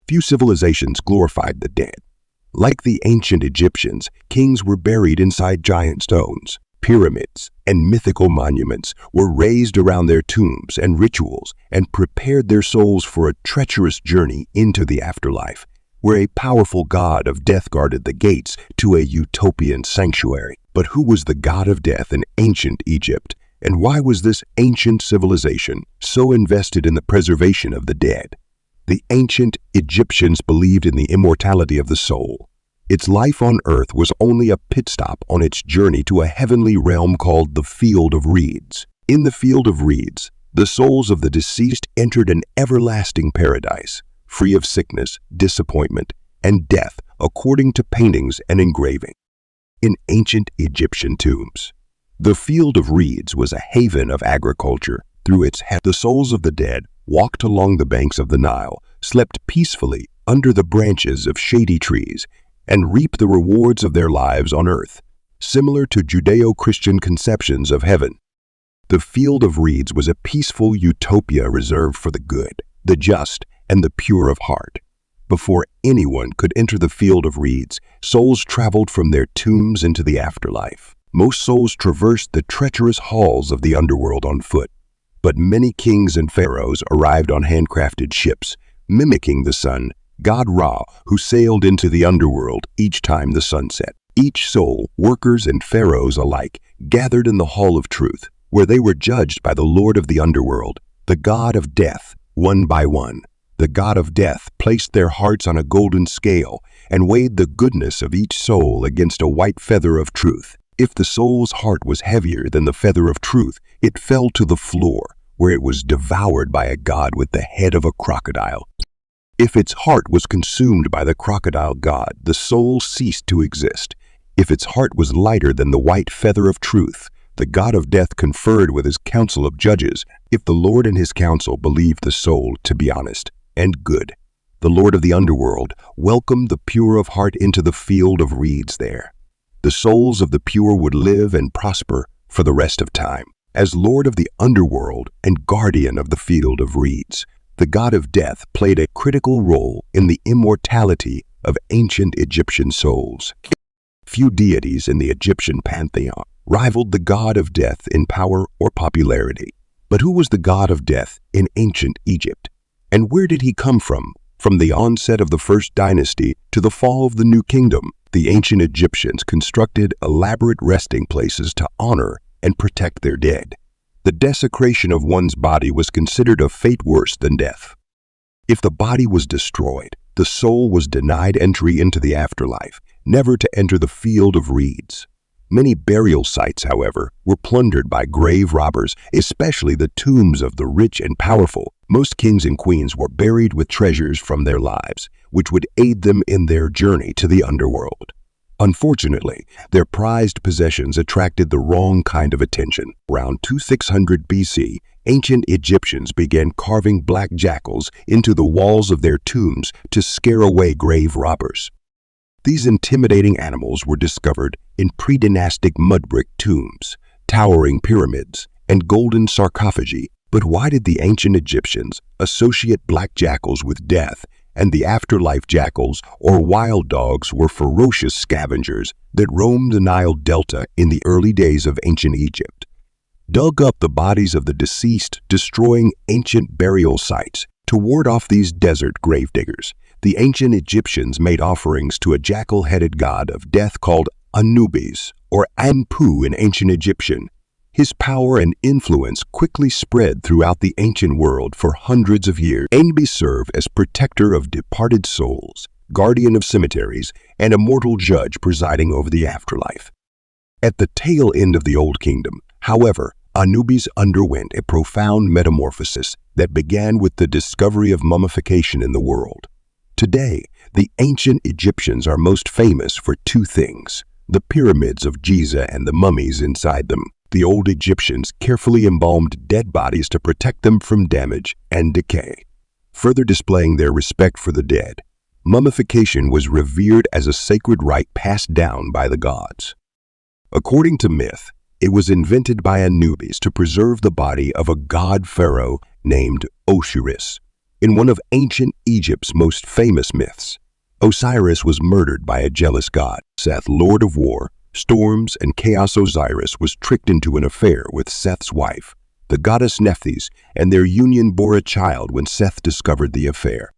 Few civilizations glorified the dead. Like the ancient Egyptians, kings were buried inside giant stones. Pyramids and mythical monuments were raised around their tombs and rituals and prepared their souls for a treacherous journey into the afterlife, where a powerful god of death guarded the gates to a utopian sanctuary. But who was the god of death in ancient Egypt, and why was this ancient civilization so invested in the preservation of the dead? The ancient Egyptians believed in the immortality of the soul. Its life on earth was only a pit stop on its journey to a heavenly realm called the Field of Reeds. In the Field of Reeds, the souls of the deceased entered an everlasting paradise, free of sickness, disappointment, and death, according to paintings and engraving. In ancient Egyptian tombs, the Field of Reeds was a haven of agriculture. Through its the souls of the dead walked along the banks of the Nile, slept peacefully under the branches of shady trees, and reaped the rewards of their lives on earth, similar to Judeo-Christian conceptions of heaven. The Field of Reeds was a peaceful utopia reserved for the good, the just, and the pure of heart. Before anyone could enter the Field of Reeds, souls traveled from their tombs into the afterlife. Most souls traversed the treacherous halls of the underworld on foot, but many kings and pharaohs arrived on handcrafted ships, mimicking the sun, God Ra, who sailed into the underworld each time the sun set. Each soul, workers and pharaohs alike, gathered in the Hall of Truth, where they were judged by the Lord of the underworld, the god of death, one by one. The god of death placed their hearts on a golden scale and weighed the goodness of each soul against a white feather of truth. If the soul's heart was heavier than the feather of truth, it fell to the floor, where it was devoured by a god with the head of a crocodile. If its heart was consumed by the crocodile god, the soul ceased to exist. If its heart was lighter than the white feather of truth, the god of death conferred with his council of judges. If the Lord and his council believed the soul to be honest and good, the Lord of the underworld welcomed the pure of heart into the Field of Reeds there. The souls of the pure would live and prosper for the rest of time. As Lord of the underworld and guardian of the Field of Reeds, the god of death played a critical role in the immortality of ancient Egyptian souls. Few deities in the Egyptian pantheon rivaled the god of death in power or popularity. But who was the god of death in ancient Egypt? And where did he come from? From the onset of the first dynasty to the fall of the new kingdom, the ancient Egyptians constructed elaborate resting places to honor and protect their dead. The desecration of one's body was considered a fate worse than death. If the body was destroyed, the soul was denied entry into the afterlife, never to enter the Field of Reeds. Many burial sites, however, were plundered by grave robbers, especially the tombs of the rich and powerful. Most kings and queens were buried with treasures from their lives, which would aid them in their journey to the underworld. Unfortunately, their prized possessions attracted the wrong kind of attention. Around 2600 BC, ancient Egyptians began carving black jackals into the walls of their tombs to scare away grave robbers. These intimidating animals were discovered in pre-dynastic mud brick tombs, towering pyramids, and golden sarcophagi. But why did the ancient Egyptians associate black jackals with death, and the afterlife jackals or wild dogs were ferocious scavengers that roamed the Nile Delta in the early days of ancient Egypt? Dug up the bodies of the deceased, destroying ancient burial sites. To ward off these desert gravediggers, the ancient Egyptians made offerings to a jackal-headed god of death called Anubis, or Anpu in ancient Egyptian. His power and influence quickly spread throughout the ancient world for hundreds of years. Anubis served as protector of departed souls, guardian of cemeteries, and immortal judge presiding over the afterlife. At the tail end of the Old Kingdom, however, Anubis underwent a profound metamorphosis that began with the discovery of mummification in the world. Today, the ancient Egyptians are most famous for two things: the pyramids of Giza and the mummies inside them. The old Egyptians carefully embalmed dead bodies to protect them from damage and decay. Further displaying their respect for the dead, mummification was revered as a sacred rite passed down by the gods. According to myth, it was invented by Anubis to preserve the body of a god pharaoh named Osiris. In one of ancient Egypt's most famous myths, Osiris was murdered by a jealous god. Seth, lord of war, storms, and chaos. Osiris was tricked into an affair with Seth's wife, the goddess Nephthys, and their union bore a child. When Seth discovered the affair,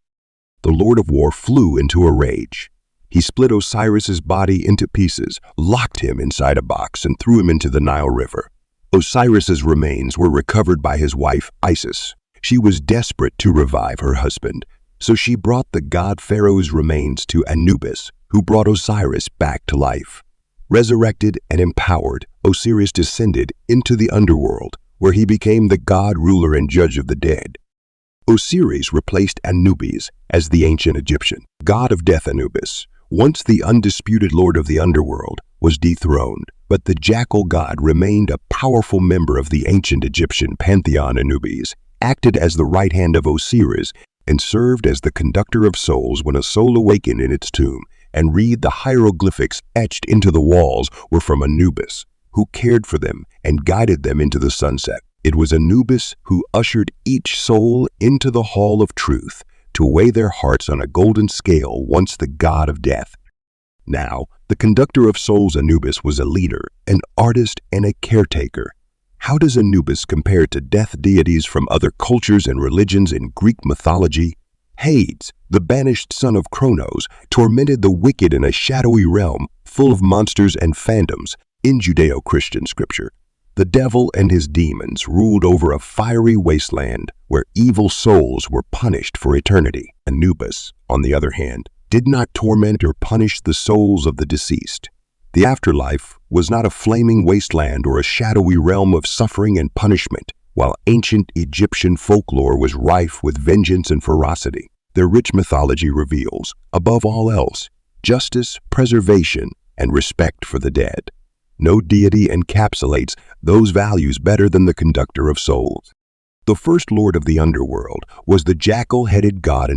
the Lord of War flew into a rage. He split Osiris's body into pieces, locked him inside a box, and threw him into the Nile River. Osiris's remains were recovered by his wife, Isis. She was desperate to revive her husband, so she brought the god Pharaoh's remains to Anubis, who brought Osiris back to life. Resurrected and empowered, Osiris descended into the underworld, where he became the god, ruler, and judge of the dead. Osiris replaced Anubis as the ancient Egyptian god of death. Anubis, once the undisputed lord of the underworld, was dethroned, but the jackal god remained a powerful member of the ancient Egyptian pantheon. Anubis acted as the right hand of Osiris and served as the conductor of souls. When a soul awakened in its tomb and read the hieroglyphics etched into the walls were from Anubis, who cared for them and guided them into the sunset. It was Anubis who ushered each soul into the hall of truth to weigh their hearts on a golden scale. Once the god of death, now the conductor of souls. Anubis was a leader, an artist, and a caretaker. How does Anubis compare to death deities from other cultures and religions? In Greek mythology, Hades, the banished son of Kronos, tormented the wicked in a shadowy realm full of monsters and phantoms. In Judeo-Christian scripture, the devil and his demons ruled over a fiery wasteland where evil souls were punished for eternity. Anubis, on the other hand, did not torment or punish the souls of the deceased. The afterlife was not a flaming wasteland or a shadowy realm of suffering and punishment. While ancient Egyptian folklore was rife with vengeance and ferocity, their rich mythology reveals, above all else, justice, preservation, and respect for the dead. No deity encapsulates those values better than the conductor of souls. The first lord of the underworld was the jackal-headed god